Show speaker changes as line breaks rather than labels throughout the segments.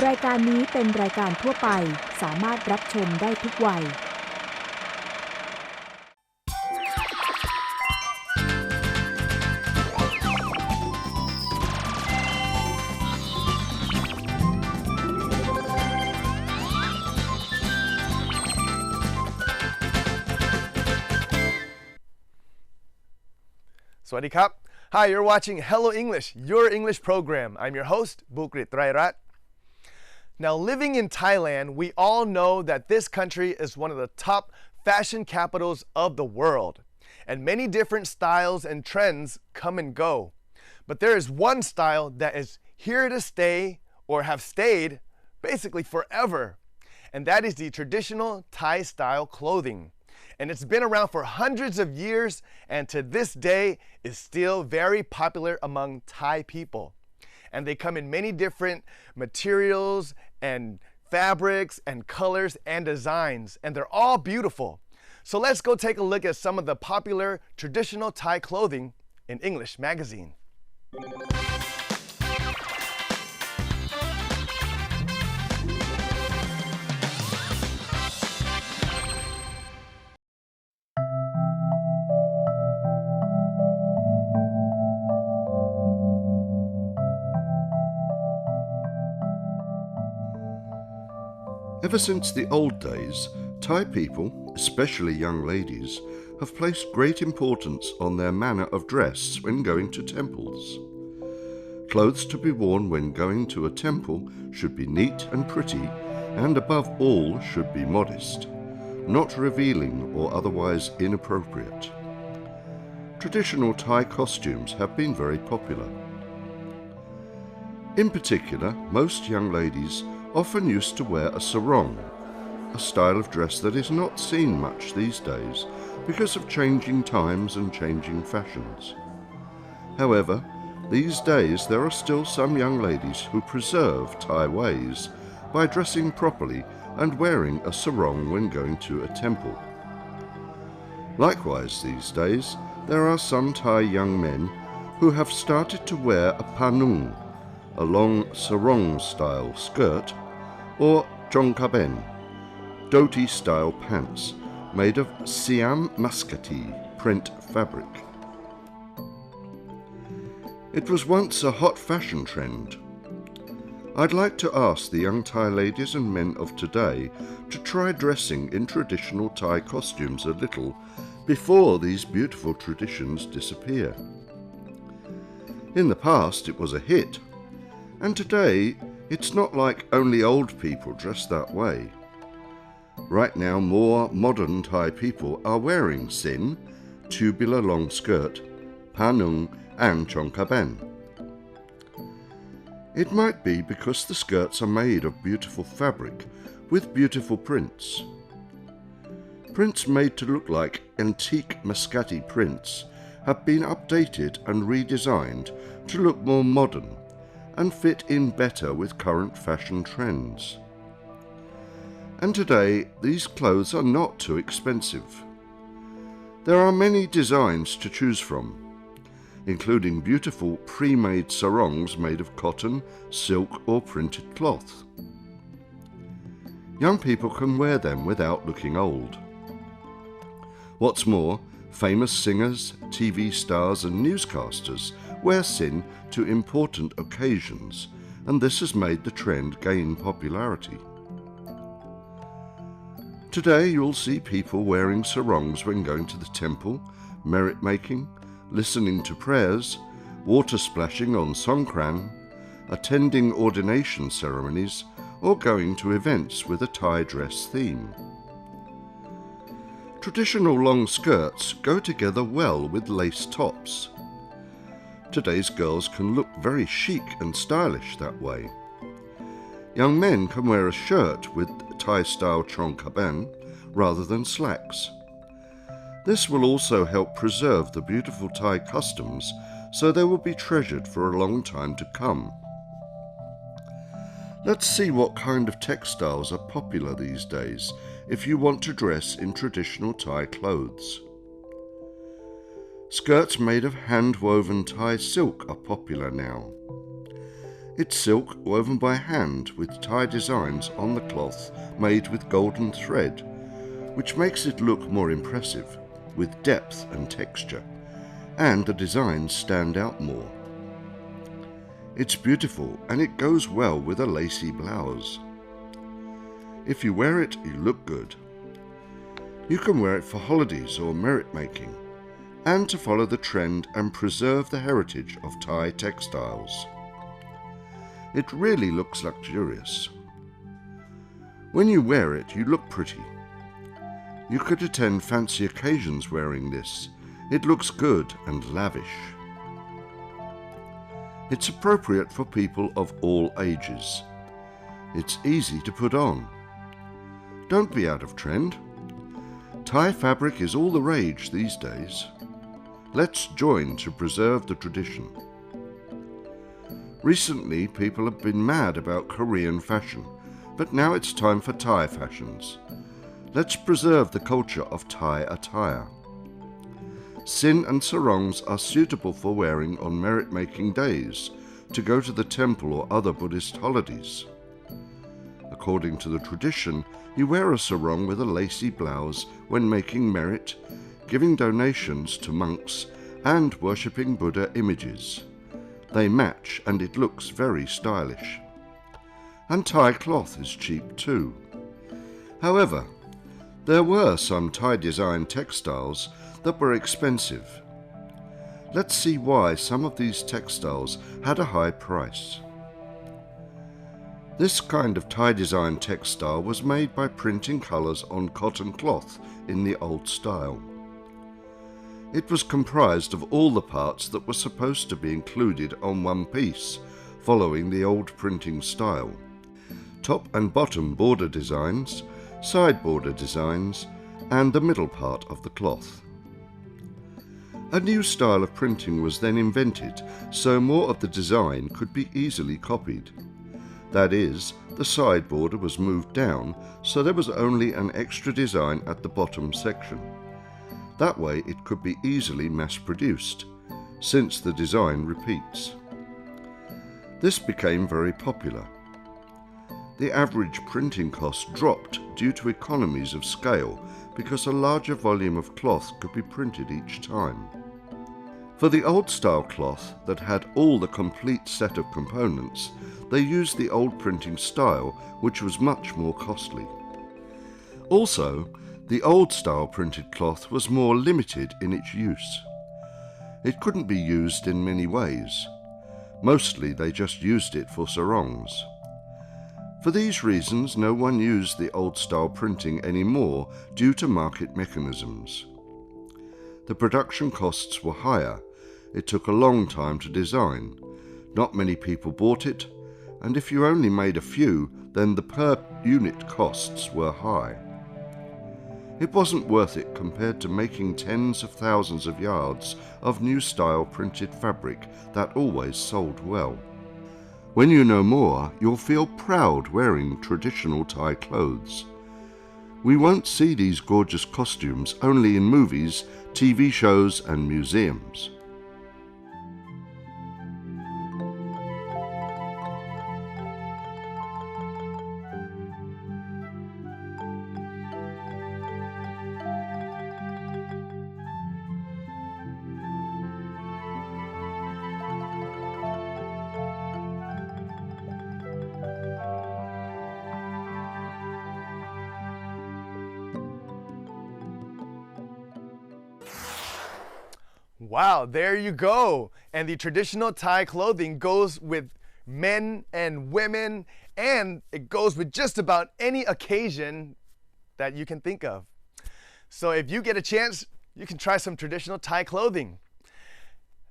รายการนี้เป็นรายการทั่วไปสามารถรับชมได้ทุกวัย
สวัสดีครับ Hi, you're watching Hello English, your English program. I'm your host, Bukrit Trairat. Now, living in Thailand, we all know that this country is one of the top fashion capitals of the world, and many different styles and trends come and go. But there is one style that is here to stay or have stayed basically forever, and that is the traditional Thai style clothing. And it's been around for hundreds of years and to this day is still very popular among Thai people. And they come in many different materials and fabrics and colors and designs, and they're all beautiful. So let's go take a look at some of the popular traditional Thai clothing in English magazine.
Ever since the old days, Thai people, especially young ladies, have placed great importance on their manner of dress when going to temples. Clothes to be worn when going to a temple should be neat and pretty, and above all should be modest, not revealing or otherwise inappropriate. Traditional Thai costumes have been very popular. In particular, most young ladies often used to wear a sarong, a style of dress that is not seen much these days because of changing times and changing fashions. However, these days there are still some young ladies who preserve Thai ways by dressing properly and wearing a sarong when going to a temple. Likewise, these days there are some Thai young men who have started to wear a panung, a long sarong-style skirt, or chongkaben, dhoti-style pants made of Siam Muscati print fabric. It was once a hot fashion trend. I'd like to ask the young Thai ladies and men of today to try dressing in traditional Thai costumes a little before these beautiful traditions disappear. In the past it was a hit, and today it's not like only old people dress that way. Right now, more modern Thai people are wearing sin, tubular long skirt, panung, and chongkaben. It might be because the skirts are made of beautiful fabric with beautiful prints. Prints made to look like antique Muscati prints have been updated and redesigned to look more modern and fit in better with current fashion trends. And today, these clothes are not too expensive. There are many designs to choose from, including beautiful pre-made sarongs made of cotton, silk or printed cloth. Young people can wear them without looking old. What's more, famous singers, TV stars and newscasters wear sin to important occasions, and this has made the trend gain popularity. Today you'll see people wearing sarongs when going to the temple, merit making, listening to prayers, water splashing on Songkran, attending ordination ceremonies, or going to events with a Thai dress theme. Traditional long skirts go together well with lace tops. Today's girls can look very chic and stylish that way. Young men can wear a shirt with Thai-style chongkaben rather than slacks. This will also help preserve the beautiful Thai customs so they will be treasured for a long time to come. Let's see what kind of textiles are popular these days if you want to dress in traditional Thai clothes. Skirts made of hand-woven Thai silk are popular now. It's silk woven by hand with tie designs on the cloth made with golden thread, which makes it look more impressive, with depth and texture, and the designs stand out more. It's beautiful and it goes well with a lacy blouse. If you wear it, you look good. You can wear it for holidays or merit making, and to follow the trend and preserve the heritage of Thai textiles. It really looks luxurious. When you wear it, you look pretty. You could attend fancy occasions wearing this. It looks good and lavish. It's appropriate for people of all ages. It's easy to put on. Don't be out of trend. Thai fabric is all the rage these days. Let's join to preserve the tradition. Recently, people have been mad about Korean fashion, but now it's time for Thai fashions. Let's preserve the culture of Thai attire. Sin and sarongs are suitable for wearing on merit-making days, to go to the temple or other Buddhist holidays. According to the tradition, you wear a sarong with a lacy blouse when making merit, giving donations to monks, and worshipping Buddha images. They match and it looks very stylish. And Thai cloth is cheap too. However, there were some Thai design textiles that were expensive. Let's see why some of these textiles had a high price. This kind of Thai design textile was made by printing colours on cotton cloth in the old style. It was comprised of all the parts that were supposed to be included on one piece, following the old printing style. Top and bottom border designs, side border designs, and the middle part of the cloth. A new style of printing was then invented, so more of the design could be easily copied. That is, the side border was moved down, so there was only an extra design at the bottom section. That way it could be easily mass-produced, since the design repeats. This became very popular. The average printing cost dropped due to economies of scale because a larger volume of cloth could be printed each time. For the old-style cloth that had all the complete set of components, they used the old printing style, which was much more costly. Also, the old-style printed cloth was more limited in its use. It couldn't be used in many ways. Mostly they just used it for sarongs. For these reasons, no one used the old-style printing anymore due to market mechanisms. The production costs were higher. It took a long time to design. Not many people bought it, and if you only made a few, then the per unit costs were high. It wasn't worth it compared to making tens of thousands of yards of new style printed fabric that always sold well. When you know more, you'll feel proud wearing traditional Thai clothes. We won't see these gorgeous costumes only in movies, TV shows and museums.
Wow, there you go. And the traditional Thai clothing goes with men and women, and it goes with just about any occasion that you can think of. So if you get a chance, you can try some traditional Thai clothing.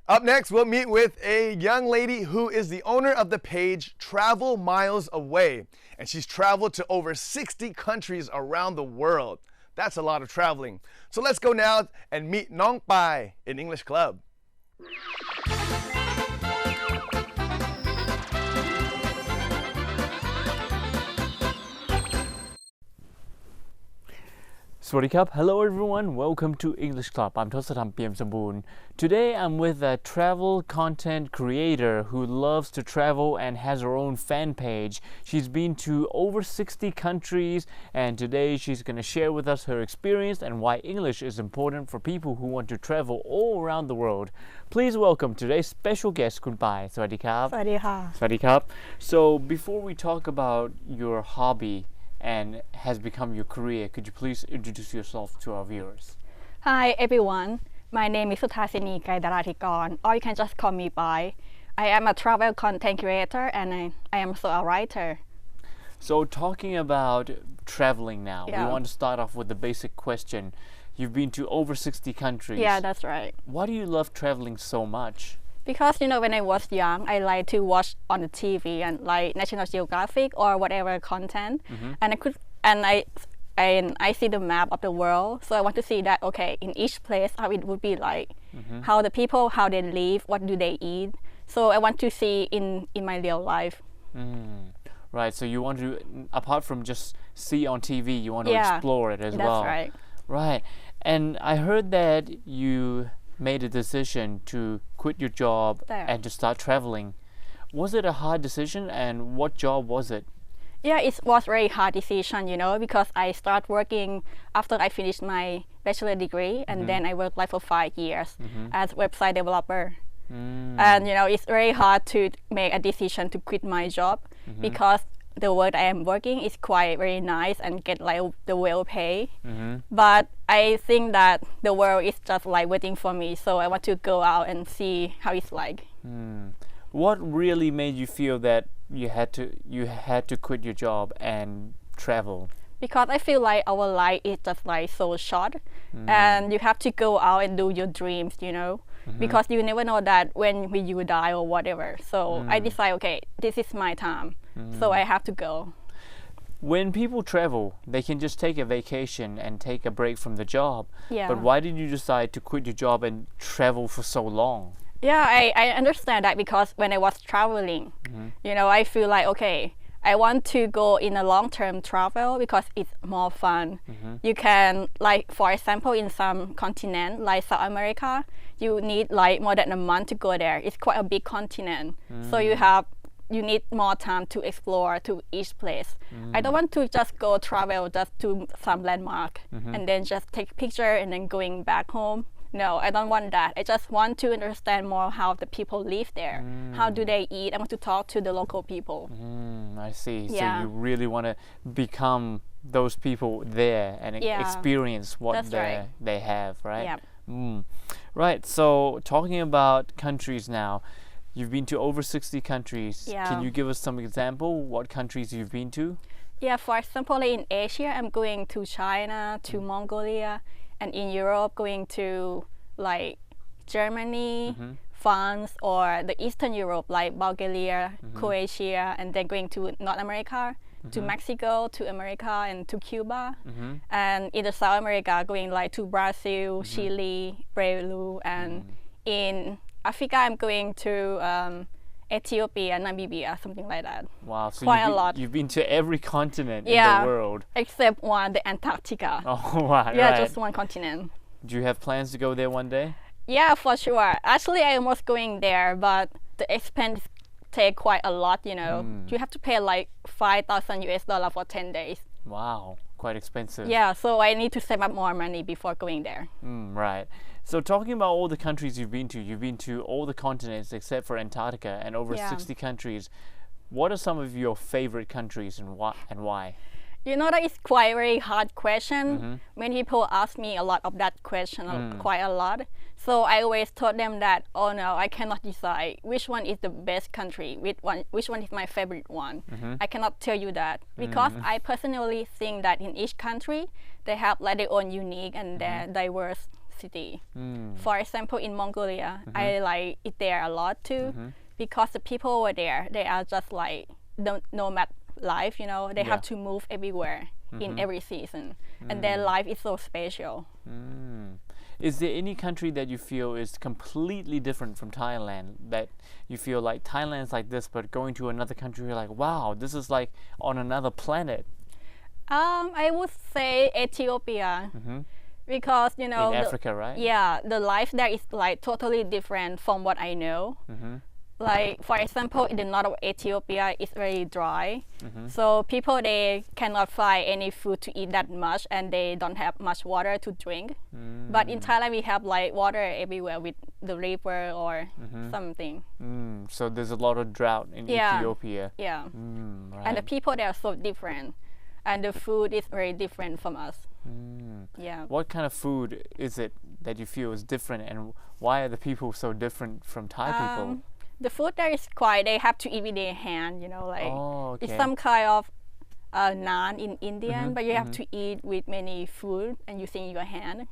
Up next, we'll meet with a young lady who is the owner of the page Travel Miles Away, and she's traveled to over 60 countries around the world. That's a lot of traveling. So let's go now and meet Nong Pai in English Club.
ส วัสดีครับ Hello everyone, welcome to English Club. I'm ทศธรรม เปี่ยมสมบูรณ์ Today I'm with a travel content creator who loves to travel and has her own fan page. She's been to over 60 countries and today she's going to share with us her experience and why English is important for people who want to travel all around the world. Please welcome today's special guest คุณปาย สวัสดีครับ
สวัสดีค่ะ
สวัสดีครับ So before we talk about your hobby and has become your career, could you please introduce yourself to our viewers?
Hi everyone my name is สุธาสินีไกรดาราธิกร or you can just call me Pai. I am a travel content creator and I am also a writer.
So talking about traveling now, we
Yeah.
want to start off with the basic question. You've been to over 60 countries.
Yeah, that's right.
Why do you love traveling so much?
Because when I was young, I like to watch on the TV and like National Geographic or whatever content, and I see the map of the world. So I want to see that in each place how it would be like, how the people how they live, what do they eat. So I want to see in my real life.
Right, so you want to, apart from just see on TV, you want to
Yeah,
explore it as
That's
well.
right.
Right, and I heard that you made a decision to quit your job
There.
and to start traveling. Was it a hard decision and what job was it?
Yeah, it was very hard decision, because I start working after I finished my bachelor degree, and then I worked like for 5 years as website developer. And it's very hard to make a decision to quit my job because the work I am working is quite very nice and get like the well pay. But I think that the world is just like waiting for me, so I want to go out and see how it's like.
What really made you feel that you had to quit your job and travel?
Because I feel like our life is just like so short, and you have to go out and do your dreams, because you never know that when will you die or whatever. So I decide, this is my time, so I have to go.
When people travel, they can just take a vacation and take a break from the job.
Yeah.
But why did you decide to quit your job and travel for so long?
Yeah, I understand that because when I was traveling, I feel like, I want to go in a long-term travel because it's more fun. You can, like, for example, in some continent, like South America, you need like more than a month to go there. It's quite a big continent. So you need more time to explore to each place. I don't want to just go travel just to some landmark and then just take picture and then going back home. No, I don't want that. I just want to understand more how the people live there. How do they eat? I want to talk to the local people.
I see.
Yeah.
So you really want to become those people there and
Yeah.
experience what
That's right.
they have, right?
Yep.
Right. So talking about countries now, you've been to over 60 countries.
Yeah.
Can you give us some example what countries you've been to?
Yeah, for example, in Asia, I'm going to China, to Mongolia, and in Europe, going to like Germany, France, or the Eastern Europe, like Bulgaria, Croatia, and then going to North America, to Mexico, to America, and to Cuba. And in the South America, going like to Brazil, Chile, Peru, and in Africa, I'm going to Ethiopia, Namibia, something like that.
Wow. So
Quite a lot.
You've been to every continent in
Yeah.
the world.
Except one, the Antarctica.
Oh, wow.
Yeah,
right.
just one continent.
Do you have plans to go there one day?
Yeah, for sure. Actually, I was going there, but the expense take quite a lot, You have to pay like $5,000 for 10 days.
Wow. Quite expensive.
Yeah, so I need to save up more money before going there.
Right. So talking about all the countries you've been to all the continents except for Antarctica and over
Yeah.
60 countries. What are some of your favorite countries and why?
That is quite a very hard question. Many people ask me a lot of that question, quite a lot. So I always told them that, oh no, I cannot decide which one is the best country, which one is my favorite one. I cannot tell you that because I personally think that in each country, they have like their own unique and their diversity. For example, in Mongolia, I like it there a lot too because the people over there, they are just like the nomad life, they have to move everywhere in every season, and their life is so special.
Is there any country that you feel is completely different from Thailand, that you feel like Thailand's like this, but going to another country you're like, wow, this is like on another planet?
I would say Ethiopia because
In
the,
Africa, right?
yeah, the life there is like totally different from what I know. Like for example, in the north of Ethiopia, it's very dry, so people they cannot find any food to eat that much, and they don't have much water to drink. But in Thailand, we have like water everywhere with the river or something.
So there's a lot of drought in
Yeah.
Ethiopia.
Yeah,
Right.
and the people there are so different, and the food is very different from us. Yeah.
What kind of food is it that you feel is different, and why are the people so different from Thai people?
The food there is quite, they have to eat with their hand, like
Oh,
it's
okay.
some kind of naan in Indian, but you have to eat with many food and using your hand.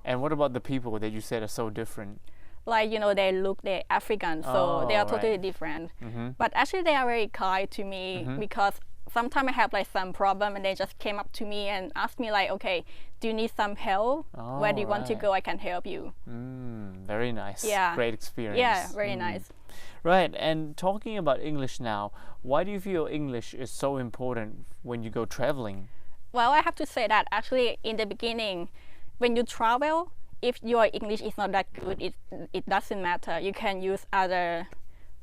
And what about the people that you said are so different?
Like, they're African, so they
Oh,
are totally
right.
different. But actually they are very kind to me because sometimes I have like some problem and they just came up to me and asked me like, okay, do you need some help? Where do you want to
right.
go? I can help you.
Very nice.
Yeah.
Great experience.
Yeah, very nice.
Right. And talking about English now, why do you feel English is so important when you go traveling?
Well, I have to say that actually in the beginning, when you travel, if your English is not that good, it doesn't matter. You can use other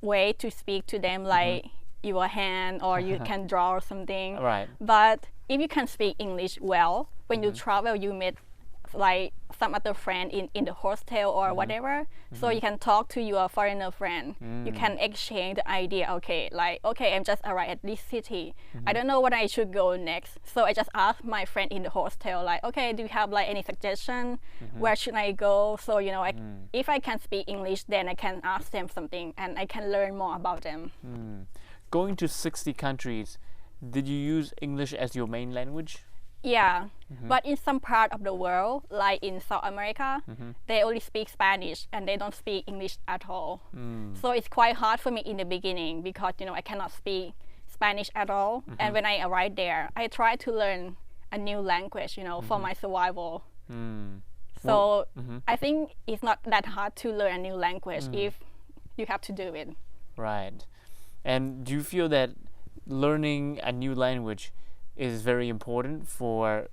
way to speak to them, like your hand, or you can draw or something.
Right.
But if you can speak English well, when you travel, you meet like some other friend in the hostel or whatever, so you can talk to your foreigner friend. You can exchange the idea. Okay, I'm just arrived at this city. I don't know what I should go next, so I just ask my friend in the hostel like, okay, do you have like any suggestion? Where should I go? So if I can speak English, then I can ask them something and I can learn more about them.
Going to 60 countries, did you use English as your main language?
Yeah, but in some part of the world, like in South America, they only speak Spanish and they don't speak English at all. So it's quite hard for me in the beginning because I cannot speak Spanish at all. And when I arrived there, I tried to learn a new language, for my survival. So I think it's not that hard to learn a new language if you have to do it.
Right. And do you feel that learning a new language is very important for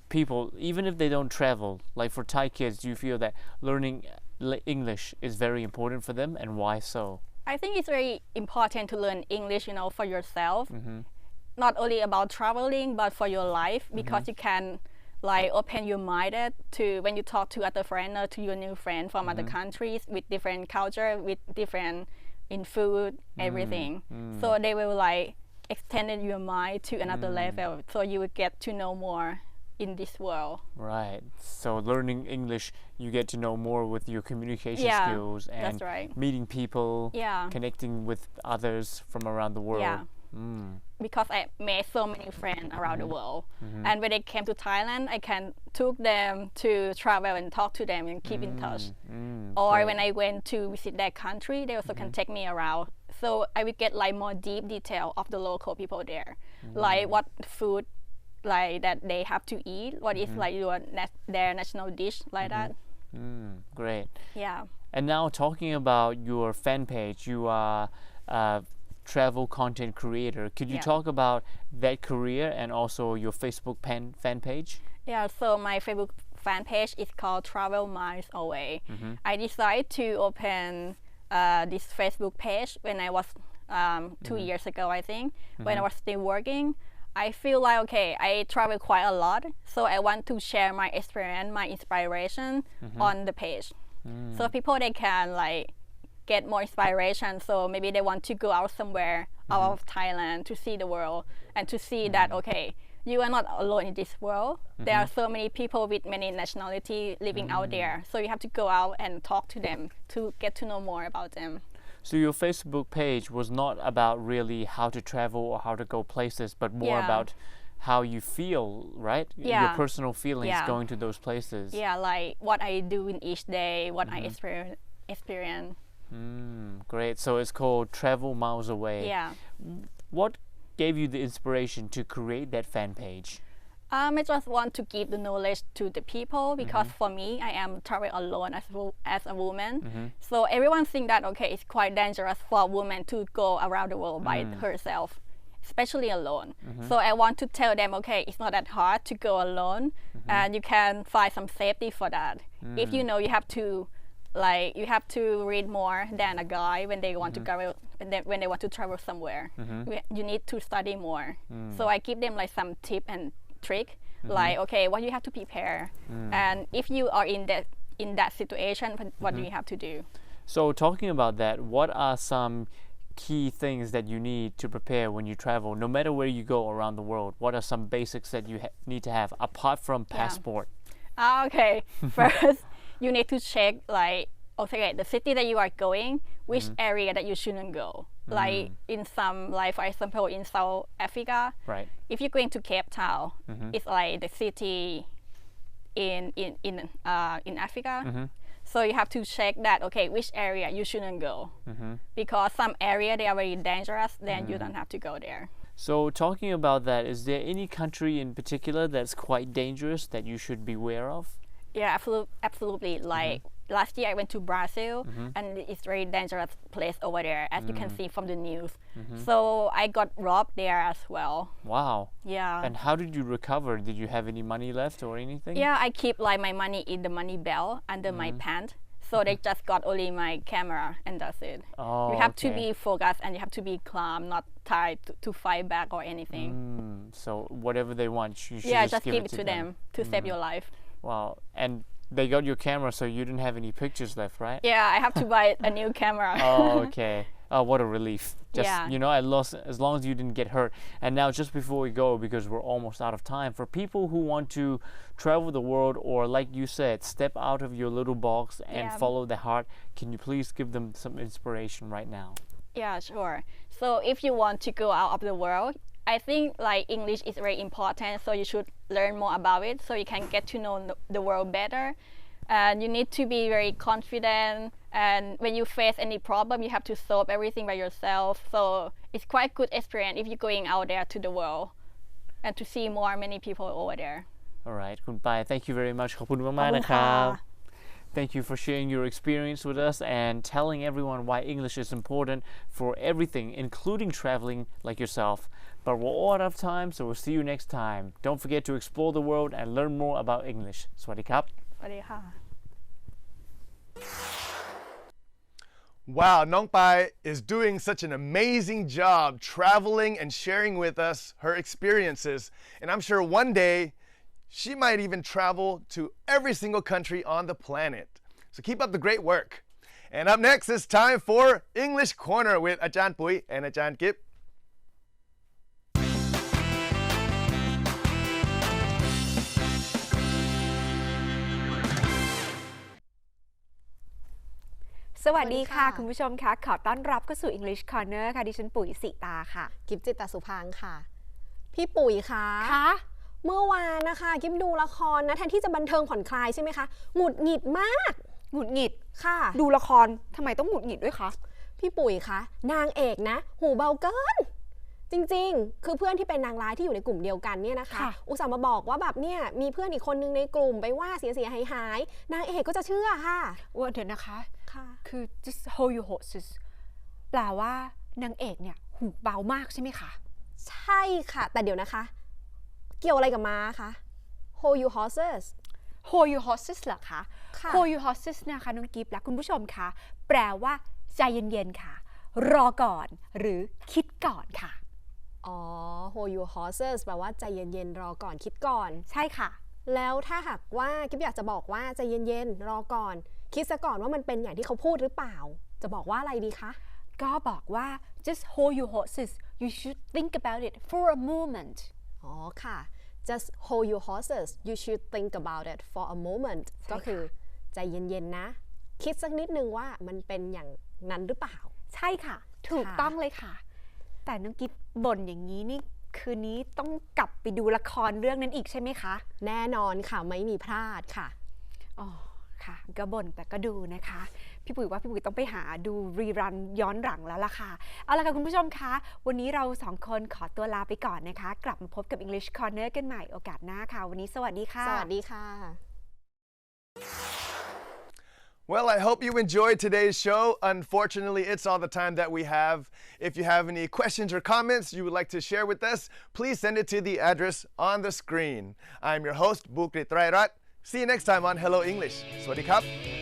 people, even if they don't travel? Like for Thai kids, do you feel that learning English is very important for them, and why so?
I think it's very important to learn English, for yourself. Not only about traveling, but for your life, because you can like open your mind to when you talk to other friends or to your new friend from other countries with different culture, with different in food, everything. So they will like extended your mind to another level, so you will get to know more in this world.
Right. So learning English, you get to know more with your communication
Yeah,
skills and
that's right.
meeting people,
Yeah.
connecting with others from around the world.
Yeah. Because I made so many friends around the world, and when they came to Thailand, I can took them to travel and talk to them and keep in touch. Or
Great.
when I went to visit their country, they also can take me around. So I will get like more deep detail of the local people there, like what food like that they have to eat, what is like their national dish, like that.
Great.
Yeah.
And now talking about your fan page, you are a travel content creator. Could you
Yeah.
talk about that career and also your Facebook fan page?
Yeah, so my Facebook fan page is called Travel Miles Away. I decided to open this Facebook page when I was 2 years ago, I think, when I was still working. I feel like, okay, I travel quite a lot, so I want to share my experience, my inspiration on the page. So people, they can like get more inspiration, so maybe they want to go out somewhere out of Thailand to see the world and to see that, okay, you are not alone in this world. There are so many people with many nationality living out there, so you have to go out and talk to them to get to know more about them.
So your Facebook page was not about really how to travel or how to go places, but more
Yeah.
about how you feel, right? Your
Yeah.
personal feelings
Yeah.
going to those places.
Yeah, like what I do in each day, what I experience.
Great. So it's called Travel Miles Away.
Yeah.
What gave you the inspiration to create that fan page?
I just want to give the knowledge to the people because for me, I am traveling alone as a woman. So everyone think that, okay, it's quite dangerous for a woman to go around the world by herself. especially alone. So I want to tell them, okay, it's not that hard to go alone, and you can find some safety for that. If you know you have to read more than a guy when they want to travel, when they want to travel somewhere. You need to study more. So I give them like some tip and trick, like okay, what you have to prepare, and if you are in that situation, what do you have to do?
So talking about that, what are some key things that you need to prepare when you travel, no matter where you go around the world? What are some basics that you need to have apart from passport?
Okay, first you need to check like okay, the city that you are going, which area that you shouldn't go. Like in some, like for example, in South Africa,
Right.
if you're going to Cape Town, it's like the city in Africa. So you have to check that okay, which area you shouldn't go, because some area they are very dangerous. Then you don't have to go there.
So talking about that, is there any country in particular that's quite dangerous that you should be aware of?
Yeah, absolutely. Like last year I went to Brazil, and it's very dangerous place over there, as you can see from the news. So I got robbed there as well.
Wow.
Yeah.
And how did you recover? Did you have any money left or anything?
Yeah, I keep like my money in the money belt under my pants. So they just got only my camera, and that's it.
Oh,
you have to
okay.
be focused, and you have to be calm, not tired to fight back or anything.
So whatever they want, you should
Yeah,
just give
give
it
it to them to save your life.
Wow. And they got your camera, so you didn't have any pictures left, right?
Yeah, I have to buy a new camera.
Oh, okay. Oh, what a relief. Just,
Yeah.
you know, as long as you didn't get hurt. And now just before we go, because we're almost out of time, for people who want to travel the world or like you said, step out of your little box and
Yeah.
follow the heart, can you please give them some inspiration right now?
Yeah, sure. So if you want to go out of the world, I think like English is very important, so you should learn more about it so you can get to know the world better. And you need to be very confident, and when you face any problem, you have to solve everything by yourself. So it's quite good experience if you're going out there to the world and to see many people over there.
All right, คุณปาย thank you very much ขอบคุณมาก
ขอบคุณ
ๆนะครับ
ค่ะ
Thank you for sharing your experience with us and telling everyone why English is important for everything, including traveling like yourself. But we're all out of time, so we'll see you next time. Don't forget to explore the world and learn more about English. สวัสดีครับ
สวัสดีค่ะ
Wow, Nong Pai is doing such an amazing job traveling and sharing with us her experiences. And I'm sure one day she might even travel to every single country on the planet. So keep up the great work. And up next, it's time for English Corner with Ajahn Pui and Ajahn Kip.
สวัสดีค่ะคุณผู้ชมคะขอต้อนรับเข้าสู่ English Corner ค่ะดิฉันปุ๋ยสิตาค่ะ
กิฟจิตตสุพังค่ะ พี่ปุ๋ยคะเมื่อวานนะคะกิฟดูละครนะแทนที่จะบันเทิงผ่อนคลายใช่ไหมคะหงุดหงิดมาก
หงุดหงิด
ค่ะ
ดูละครทำไมต้องหงุดหงิดด้วยคะ
พี่ปุ๋ยคะนางเอกนะหูเบาเกินจริงๆคือเพื่อนที่เป็นนางร้ายที่อยู่ในกลุ่มเดียวกันเนี่ยนะคะอุตส่าห์มาบอกว่าแบบเนี่ยมีเพื่อนอีกคนนึงในกลุ่มไปว่าเสียหายนางเอกก็จะเชื่อค่ะ
ว่าเดี๋ยวนะคะ
ค่ะ
คือ just hold your horses แปลว่านางเอกเนี่ยหูเบามากใช่ไหมคะ
ใช่ค่ะแต่เดี๋ยวนะคะเกี่ยวอะไรกับม้าคะ hold your horses
hold your horses เหรอคะ
ค่ะ
hold your horses นะคะน้องกิฟและคุณผู้ชมคะแปลว่าใจเย็นๆค่ะรอก่อนหรือคิดก่อนค่ะ
อ๋อ hold your horses แปลว่าใจเย็นๆรอก่อนคิดก่อน
ใช่ค่ะ
แล้วถ้าหากว่ากิ๊บอยากจะบอกว่าใจเย็นๆรอก่อนคิดซะก่อนว่ามันเป็นอย่างที่เขาพูดหรือเปล่าจะบอกว่าอะไรดีคะ
ก็บอกว่า just hold your horses you should think about it for a moment
อ๋อค่ะ just hold your horses you should think about it for a moment ก็คือใจเย็นๆนะคิดสักนิดนึงว่ามันเป็นอย่างนั้นหรือเปล่า
ใช่ค่ะถูกต้องเลยค่ะแต่น้องกิ๊บบ่นอย่างนี้นี่คืนนี้ต้องกลับไปดูละครเรื่องนั้นอีกใช่ไหมคะ
แน่นอนค่ะไม่มีพลาดค่ะ
อ๋อค่ะก็บ่นแต่ก็ดูนะคะพี่ปุ๋ยว่าพี่ปุ๋ยต้องไปหาดูรีรันย้อนหลังแล้วล่ะค่ะเอาล่ะค่ะคุณผู้ชมคะวันนี้เราสองคนขอตัวลาไปก่อนนะคะกลับมาพบกับ English Corner กันใหม่โอกาสหน้าค่ะวันนี้สวัสดีค่ะ
สวัสดีค่ะ
Well, I hope you enjoyed today's show. Unfortunately, it's all the time that we have. If you have any questions or comments you would like to share with us, please send it to the address on the screen. I'm your host, Bukrit Rairat. See you next time on Hello English. สวัสดีครับ